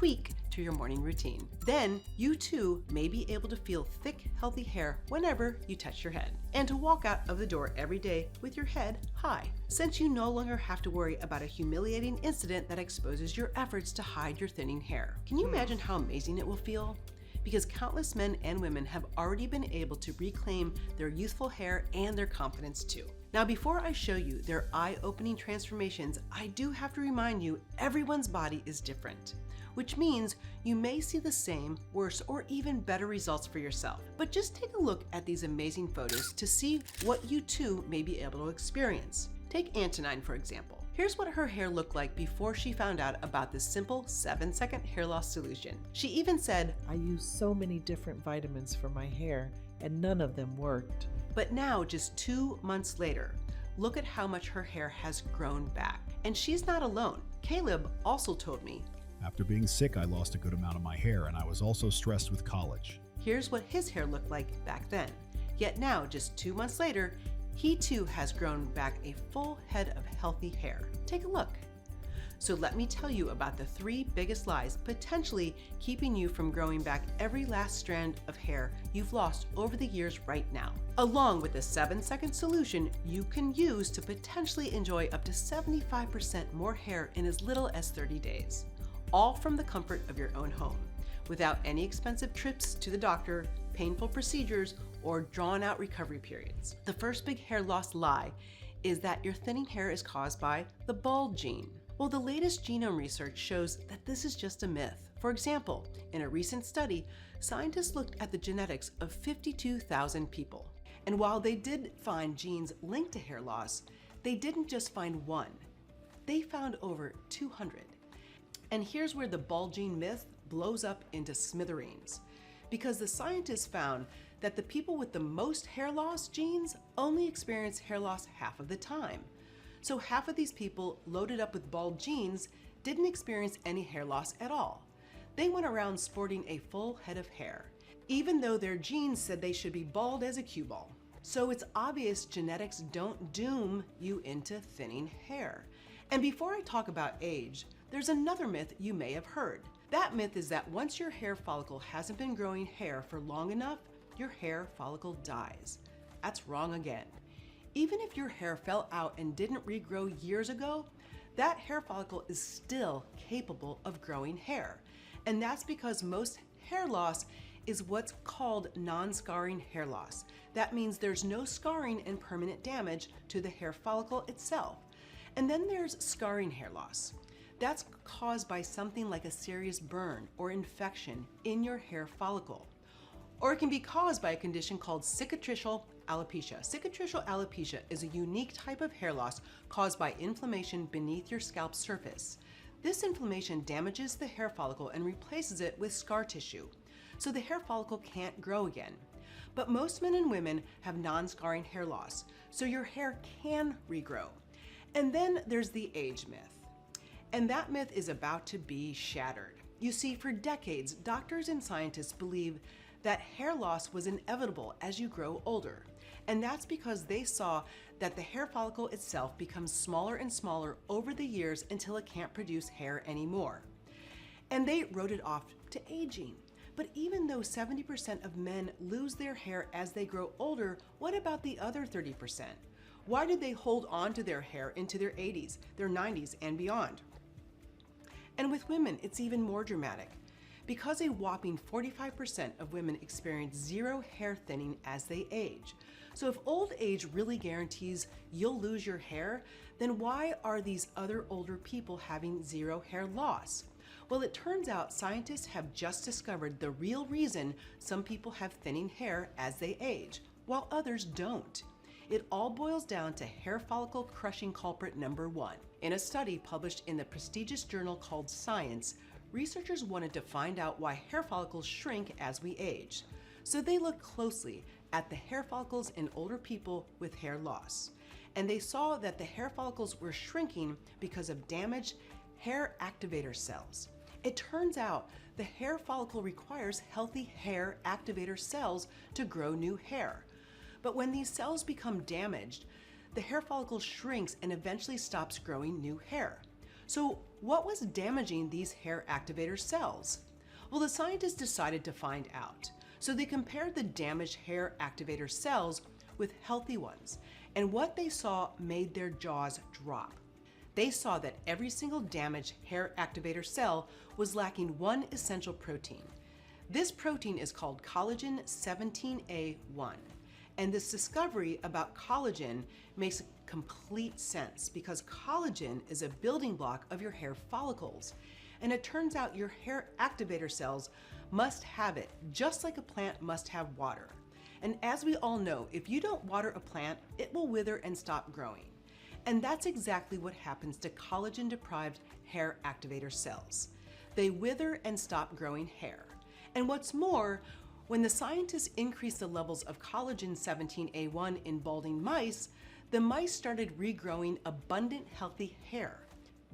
tweak to your morning routine. Then you too may be able to feel thick, healthy hair whenever you touch your head, and to walk out of the door every day with your head high, since you no longer have to worry about a humiliating incident that exposes your efforts to hide your thinning hair. Can you imagine how amazing it will feel? Because countless men and women have already been able to reclaim their youthful hair and their confidence too. Now, before I show you their eye-opening transformations, I do have to remind you everyone's body is different, which means you may see the same, worse, or even better results for yourself. But just take a look at these amazing photos to see what you too may be able to experience. Take Antonine, for example. Here's what her hair looked like before she found out about this simple 7-second hair loss solution. She even said, "I used so many different vitamins for my hair and none of them worked." But now, just 2 months later, look at how much her hair has grown back. And she's not alone. Caleb also told me, "After being sick, I lost a good amount of my hair, and I was also stressed with college." Here's what his hair looked like back then. Yet now, just 2 months later, he too has grown back a full head of healthy hair. Take a look. So let me tell you about the 3 biggest lies potentially keeping you from growing back every last strand of hair you've lost over the years right now, along with a 7-second solution you can use to potentially enjoy up to 75% more hair in as little as 30 days, all from the comfort of your own home, without any expensive trips to the doctor, painful procedures, or drawn-out recovery periods. The first big hair loss lie is that your thinning hair is caused by the bald gene. Well, the latest genome research shows that this is just a myth. For example, in a recent study, scientists looked at the genetics of 52,000 people. And while they did find genes linked to hair loss, they didn't just find one. They found over 200. And here's where the bald gene myth blows up into smithereens, because the scientists found that the people with the most hair loss genes only experience hair loss half of the time. So half of these people loaded up with bald genes didn't experience any hair loss at all. They went around sporting a full head of hair, even though their genes said they should be bald as a cue ball. So it's obvious genetics don't doom you into thinning hair. And before I talk about age, there's another myth you may have heard. That myth is that once your hair follicle hasn't been growing hair for long enough, your hair follicle dies. That's wrong again. Even if your hair fell out and didn't regrow years ago, that hair follicle is still capable of growing hair. And that's because most hair loss is what's called non-scarring hair loss. That means there's no scarring and permanent damage to the hair follicle itself. And then there's scarring hair loss. That's caused by something like a serious burn or infection in your hair follicle. Or it can be caused by a condition called cicatricial alopecia. Cicatricial alopecia is a unique type of hair loss caused by inflammation beneath your scalp surface. This inflammation damages the hair follicle and replaces it with scar tissue, so the hair follicle can't grow again. But most men and women have non-scarring hair loss, so your hair can regrow. And then there's the age myth. And that myth is about to be shattered. You see, for decades, doctors and scientists believe that hair loss was inevitable as you grow older. And that's because they saw that the hair follicle itself becomes smaller and smaller over the years until it can't produce hair anymore. And they wrote it off to aging. But even though 70% of men lose their hair as they grow older, what about the other 30%? Why did they hold on to their hair into their 80s, their 90s, and beyond? And with women, it's even more dramatic, because a whopping 45% of women experience zero hair thinning as they age. So if old age really guarantees you'll lose your hair, then why are these other older people having zero hair loss? Well, it turns out scientists have just discovered the real reason some people have thinning hair as they age, while others don't. It all boils down to hair follicle crushing culprit number 1. In a study published in the prestigious journal called Science, researchers wanted to find out why hair follicles shrink as we age. So they looked closely at the hair follicles in older people with hair loss. And they saw that the hair follicles were shrinking because of damaged hair activator cells. It turns out the hair follicle requires healthy hair activator cells to grow new hair. But when these cells become damaged, the hair follicle shrinks and eventually stops growing new hair. So, what was damaging these hair activator cells? Well, the scientists decided to find out. So they compared the damaged hair activator cells with healthy ones, and what they saw made their jaws drop. They saw that every single damaged hair activator cell was lacking one essential protein. This protein is called collagen 17A1. And this discovery about collagen makes complete sense because collagen is a building block of your hair follicles. And it turns out your hair activator cells must have it, just like a plant must have water. And as we all know, if you don't water a plant, it will wither and stop growing. And that's exactly what happens to collagen-deprived hair activator cells. They wither and stop growing hair. And what's more, when the scientists increased the levels of collagen 17A1 in balding mice, the mice started regrowing abundant, healthy hair.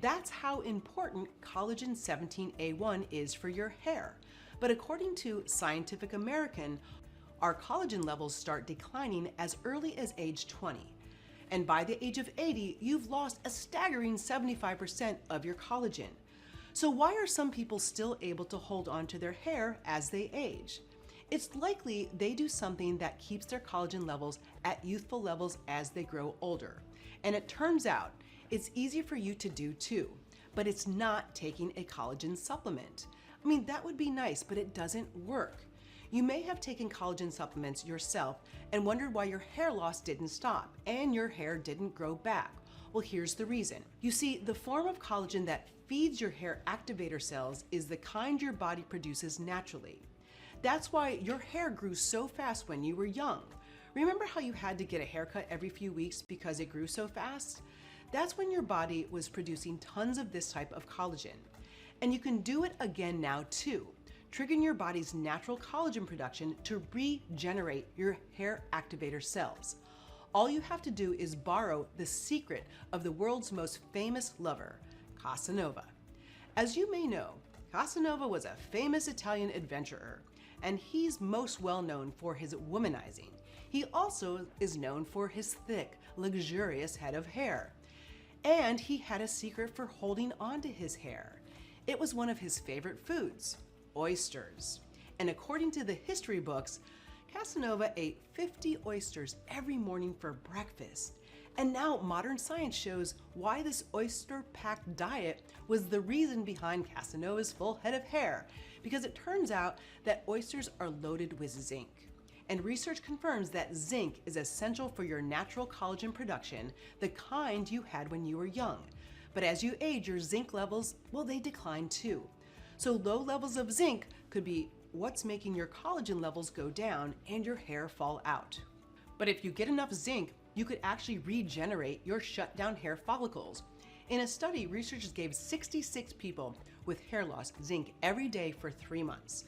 That's how important collagen 17A1 is for your hair. But according to Scientific American, our collagen levels start declining as early as age 20. And by the age of 80, you've lost a staggering 75% of your collagen. So why are some people still able to hold on to their hair as they age? It's likely they do something that keeps their collagen levels at youthful levels as they grow older. And it turns out it's easy for you to do too, but it's not taking a collagen supplement. I mean, that would be nice, but it doesn't work. You may have taken collagen supplements yourself and wondered why your hair loss didn't stop and your hair didn't grow back. Well, here's the reason. You see, the form of collagen that feeds your hair activator cells is the kind your body produces naturally. That's why your hair grew so fast when you were young. Remember how you had to get a haircut every few weeks because it grew so fast? That's when your body was producing tons of this type of collagen. And you can do it again now too, triggering your body's natural collagen production to regenerate your hair activator cells. All you have to do is borrow the secret of the world's most famous lover, Casanova. As you may know, Casanova was a famous Italian adventurer, and he's most well known for his womanizing. He also is known for his thick, luxurious head of hair. And he had a secret for holding on to his hair. It was one of his favorite foods, oysters. And according to the history books, Casanova ate 50 oysters every morning for breakfast. And now modern science shows why this oyster-packed diet was the reason behind Casanova's full head of hair, because it turns out that oysters are loaded with zinc. And research confirms that zinc is essential for your natural collagen production, the kind you had when you were young. But as you age, your zinc levels, well, they decline too. So low levels of zinc could be what's making your collagen levels go down and your hair fall out. But if you get enough zinc, you could actually regenerate your shut down hair follicles. In a study, researchers gave 66 people with hair loss zinc every day for 3 months.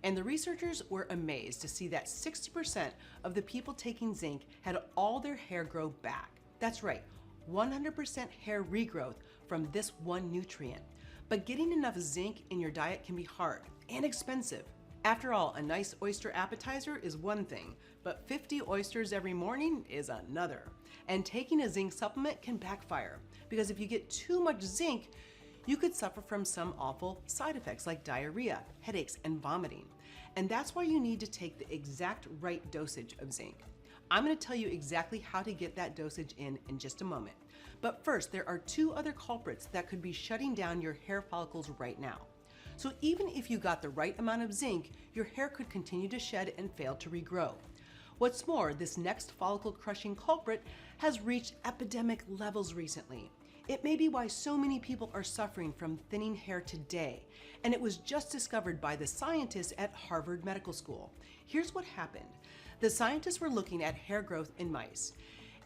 And the researchers were amazed to see that 60% of the people taking zinc had all their hair grow back. That's right, 100% hair regrowth from this one nutrient. But getting enough zinc in your diet can be hard and expensive. After all, a nice oyster appetizer is one thing, but 50 oysters every morning is another. And taking a zinc supplement can backfire, because if you get too much zinc, you could suffer from some awful side effects like diarrhea, headaches, and vomiting. And that's why you need to take the exact right dosage of zinc. I'm going to tell you exactly how to get that dosage in just a moment. But first, there are 2 other culprits that could be shutting down your hair follicles right now. So even if you got the right amount of zinc, your hair could continue to shed and fail to regrow. What's more, this next follicle-crushing culprit has reached epidemic levels recently. It may be why so many people are suffering from thinning hair today, and it was just discovered by the scientists at Harvard Medical School. Here's what happened. The scientists were looking at hair growth in mice,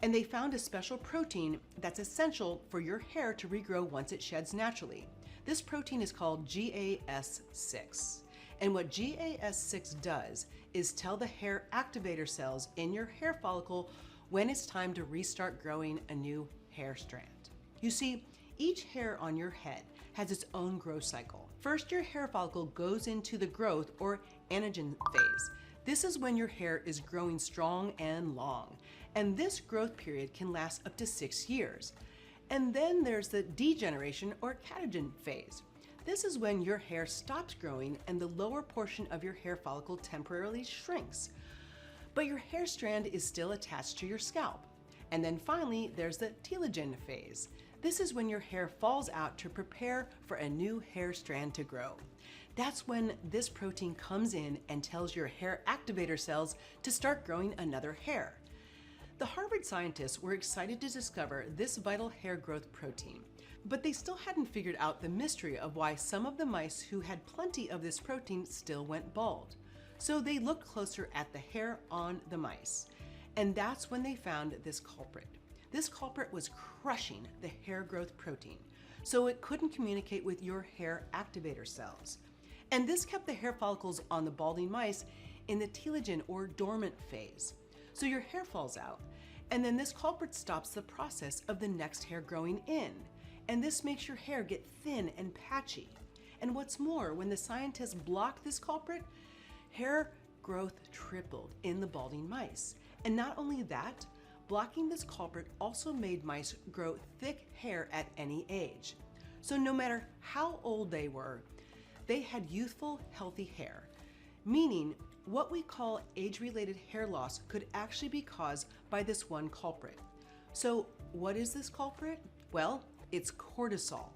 and they found a special protein that's essential for your hair to regrow once it sheds naturally. This protein is called GAS6. And what GAS6 does is tell the hair activator cells in your hair follicle when it's time to restart growing a new hair strand. You see, each hair on your head has its own growth cycle. First, your hair follicle goes into the growth or anagen phase. This is when your hair is growing strong and long. And this growth period can last up to 6 years. And then there's the degeneration or catagen phase. This is when your hair stops growing and the lower portion of your hair follicle temporarily shrinks, but your hair strand is still attached to your scalp. And then finally, there's the telogen phase. This is when your hair falls out to prepare for a new hair strand to grow. That's when this protein comes in and tells your hair activator cells to start growing another hair. The Harvard scientists were excited to discover this vital hair growth protein, but they still hadn't figured out the mystery of why some of the mice who had plenty of this protein still went bald. So they looked closer at the hair on the mice, and that's when they found this culprit. This culprit was crushing the hair growth protein, so it couldn't communicate with your hair activator cells. And this kept the hair follicles on the balding mice in the telogen or dormant phase. So your hair falls out, and then this culprit stops the process of the next hair growing in. And this makes your hair get thin and patchy. And what's more, when the scientists blocked this culprit, hair growth tripled in the balding mice. And not only that, blocking this culprit also made mice grow thick hair at any age. So no matter how old they were, they had youthful, healthy hair, meaning what we call age-related hair loss could actually be caused by this one culprit. So what is this culprit? Well, it's cortisol.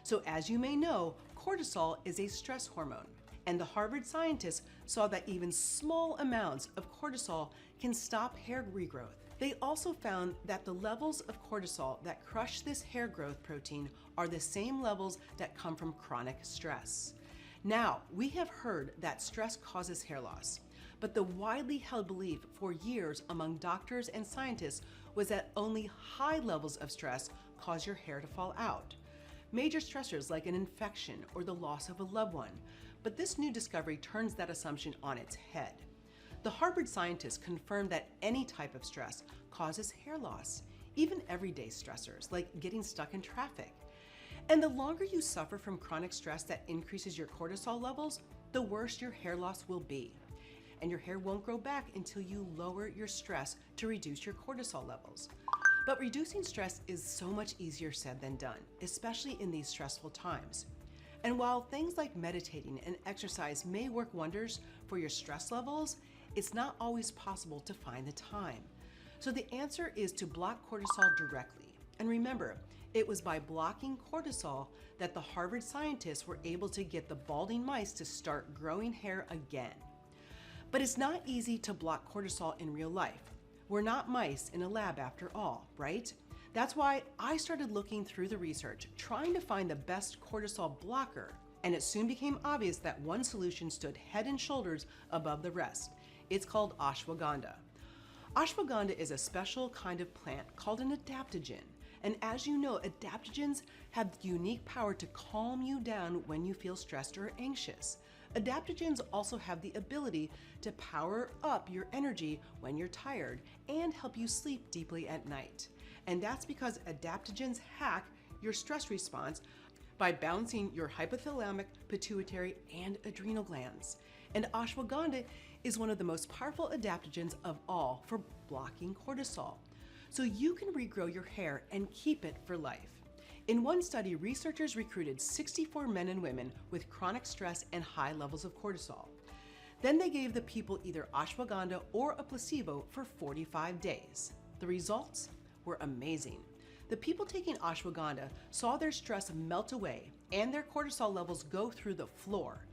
So as you may know, cortisol is a stress hormone, and the Harvard scientists saw that even small amounts of cortisol can stop hair regrowth. They also found that the levels of cortisol that crush this hair growth protein are the same levels that come from chronic stress. Now, we have heard that stress causes hair loss, but the widely held belief for years among doctors and scientists was that only high levels of stress cause your hair to fall out. Major stressors like an infection or the loss of a loved one, but this new discovery turns that assumption on its head. The Harvard scientists confirmed that any type of stress causes hair loss, even everyday stressors like getting stuck in traffic. And the longer you suffer from chronic stress that increases your cortisol levels, the worse your hair loss will be. And your hair won't grow back until you lower your stress to reduce your cortisol levels. But reducing stress is so much easier said than done, especially in these stressful times. And while things like meditating and exercise may work wonders for your stress levels, it's not always possible to find the time. So the answer is to block cortisol directly. And remember, it was by blocking cortisol that the Harvard scientists were able to get the balding mice to start growing hair again. But it's not easy to block cortisol in real life. We're not mice in a lab after all, right? That's why I started looking through the research, trying to find the best cortisol blocker, and it soon became obvious that one solution stood head and shoulders above the rest. It's called ashwagandha. Ashwagandha is a special kind of plant called an adaptogen. And as you know, adaptogens have the unique power to calm you down when you feel stressed or anxious. Adaptogens also have the ability to power up your energy when you're tired and help you sleep deeply at night. And that's because adaptogens hack your stress response by balancing your hypothalamic, pituitary, and adrenal glands. And ashwagandha is one of the most powerful adaptogens of all for blocking cortisol. So you can regrow your hair and keep it for life. In one study, researchers recruited 64 men and women with chronic stress and high levels of cortisol. Then they gave the people either ashwagandha or a placebo for 45 days. The results were amazing. The people taking ashwagandha saw their stress melt away and their cortisol levels go through the floor.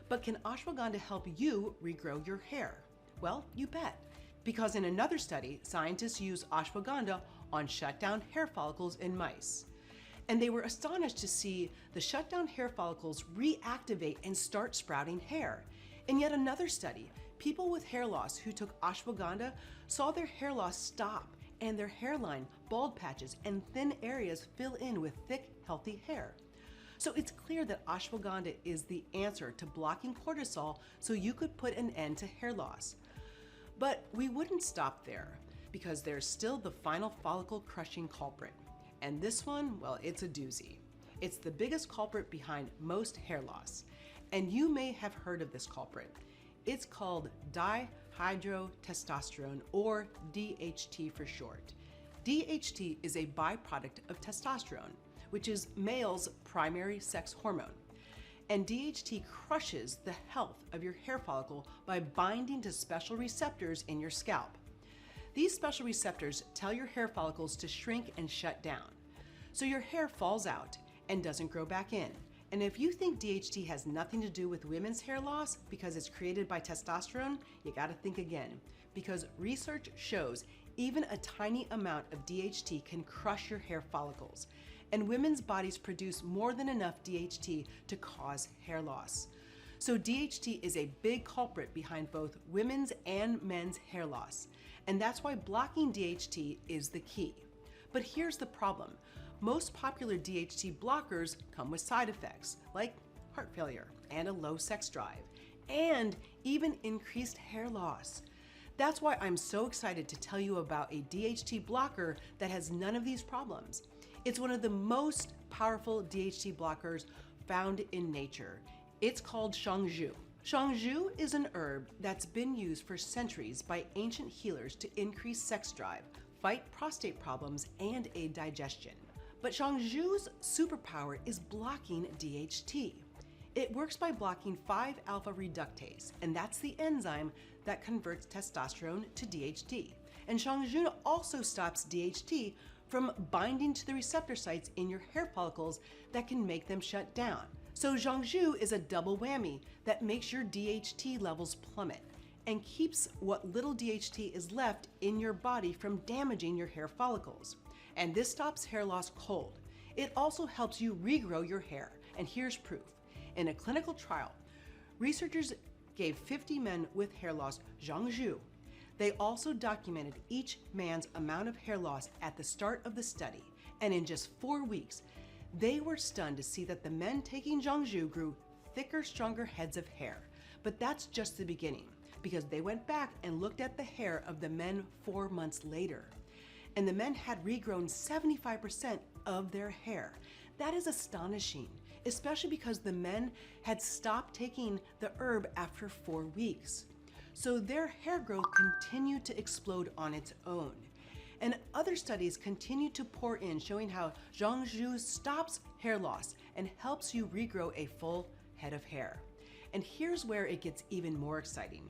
But can ashwagandha help you regrow your hair? Well, you bet. Because in another study, scientists used ashwagandha on shutdown hair follicles in mice. And they were astonished to see the shutdown hair follicles reactivate and start sprouting hair. In yet another study, people with hair loss who took ashwagandha saw their hair loss stop and their hairline, bald patches, and thin areas fill in with thick, healthy hair. So it's clear that ashwagandha is the answer to blocking cortisol so you could put an end to hair loss. But we wouldn't stop there, because there's still the final follicle crushing culprit. And this one, well, it's a doozy. It's the biggest culprit behind most hair loss. And you may have heard of this culprit. It's called dihydrotestosterone, or DHT for short. DHT is a byproduct of testosterone, which is male's primary sex hormone. And DHT crushes the health of your hair follicle by binding to special receptors in your scalp. These special receptors tell your hair follicles to shrink and shut down. So your hair falls out and doesn't grow back in. And if you think DHT has nothing to do with women's hair loss because it's created by testosterone, you gotta think again. Because research shows even a tiny amount of DHT can crush your hair follicles. And women's bodies produce more than enough DHT to cause hair loss. So DHT is a big culprit behind both women's and men's hair loss. And that's why blocking DHT is the key. But here's the problem. Most popular DHT blockers come with side effects like heart failure and a low sex drive, and even increased hair loss. That's why I'm so excited to tell you about a DHT blocker that has none of these problems. It's one of the most powerful DHT blockers found in nature. It's called Shangju. Shangju is an herb that's been used for centuries by ancient healers to increase sex drive, fight prostate problems, and aid digestion. But Shangju's superpower is blocking DHT. It works by blocking 5-alpha reductase, and that's the enzyme that converts testosterone to DHT. And Shangju also stops DHT from binding to the receptor sites in your hair follicles that can make them shut down. So Shangju is a double whammy that makes your DHT levels plummet and keeps what little DHT is left in your body from damaging your hair follicles. And this stops hair loss cold. It also helps you regrow your hair. And here's proof. In a clinical trial, researchers gave 50 men with hair loss Shangju. They also documented each man's amount of hair loss at the start of the study. And in just 4 weeks, they were stunned to see that the men taking Shangju grew thicker, stronger heads of hair. But that's just the beginning, because they went back and looked at the hair of the men 4 months later. And the men had regrown 75% of their hair. That is astonishing, especially because the men had stopped taking the herb after 4 weeks. So their hair growth continued to explode on its own. And other studies continue to pour in, showing how Shangju stops hair loss and helps you regrow a full head of hair. And here's where it gets even more exciting.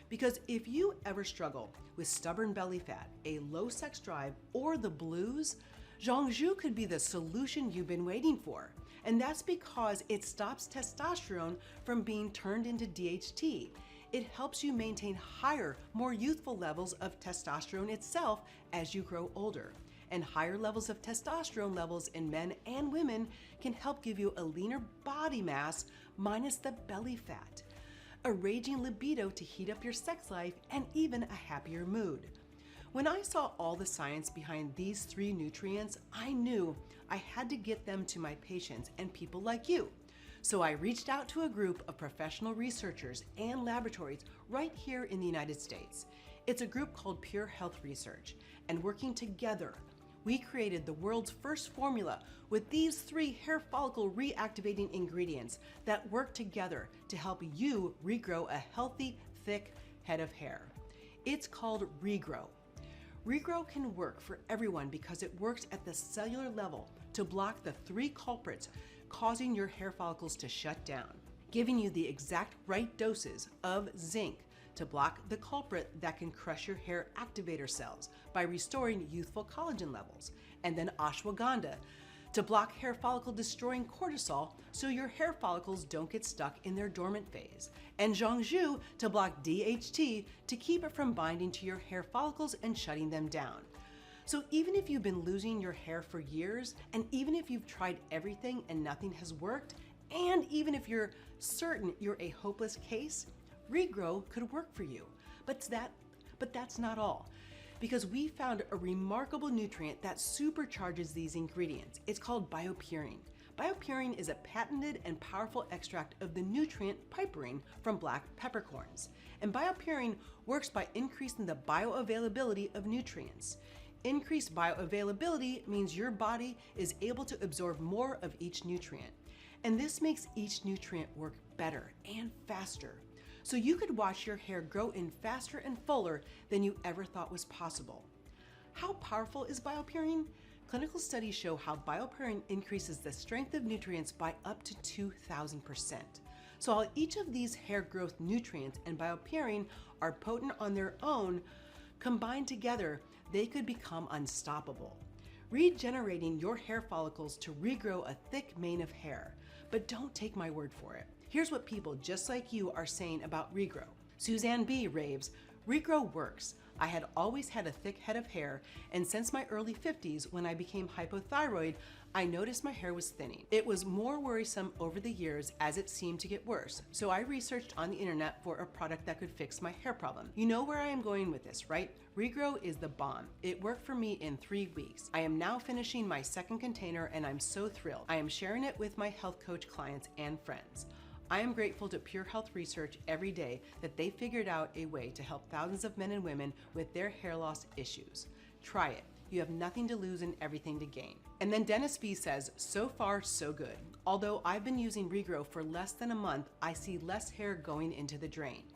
Because if you ever struggle with stubborn belly fat, a low sex drive, or the blues, Shangju could be the solution you've been waiting for. And that's because it stops testosterone from being turned into DHT. It helps you maintain higher, more youthful levels of testosterone itself as you grow older. And higher levels of testosterone levels in men and women can help give you a leaner body mass minus the belly fat, a raging libido to heat up your sex life, and even a happier mood. When I saw all the science behind these 3 nutrients, I knew I had to get them to my patients and people like you. So I reached out to a group of professional researchers and laboratories right here in the United States. It's a group called PureHealth Research, and working together, we created the world's first formula with these 3 hair follicle reactivating ingredients that work together to help you regrow a healthy, thick head of hair. It's called ReGrow. ReGrow can work for everyone because it works at the cellular level to block the 3 culprits causing your hair follicles to shut down, giving you the exact right doses of zinc to block the culprit that can crush your hair activator cells by restoring youthful collagen levels, and then ashwagandha to block hair follicle destroying cortisol so your hair follicles don't get stuck in their dormant phase, and Shangju to block DHT to keep it from binding to your hair follicles and shutting them down. So even if you've been losing your hair for years, and even if you've tried everything and nothing has worked, and even if you're certain you're a hopeless case, ReGrow could work for you. But that's not all. Because we found a remarkable nutrient that supercharges these ingredients. It's called BioPurine. BioPurine is a patented and powerful extract of the nutrient piperine from black peppercorns. And BioPurine works by increasing the bioavailability of nutrients. Increased bioavailability means your body is able to absorb more of each nutrient. And this makes each nutrient work better and faster. So you could watch your hair grow in faster and fuller than you ever thought was possible. How powerful is BioPerine? Clinical studies show how BioPerine increases the strength of nutrients by up to 2,000%. So while each of these hair growth nutrients and BioPerine are potent on their own, combined together, they could become unstoppable, regenerating your hair follicles to regrow a thick mane of hair. But don't take my word for it. Here's what people just like you are saying about regrow. Suzanne B raves, "Regrow works. I had always had a thick head of hair, and since my early 50s, when I became hypothyroid, I noticed my hair was thinning. It was more worrisome over the years as it seemed to get worse, so I researched on the internet for a product that could fix my hair problem. You know where I am going with this, right? Regrow is the bomb. It worked for me in 3 weeks. I am now finishing my second container, and I'm so thrilled. I am sharing it with my health coach clients and friends. I am grateful to PureHealth Research every day that they figured out a way to help thousands of men and women with their hair loss issues. Try it. You have nothing to lose and everything to gain." And then Dennis V says, "So far, so good. Although I've been using Regrow for less than a month, I see less hair going into the drain.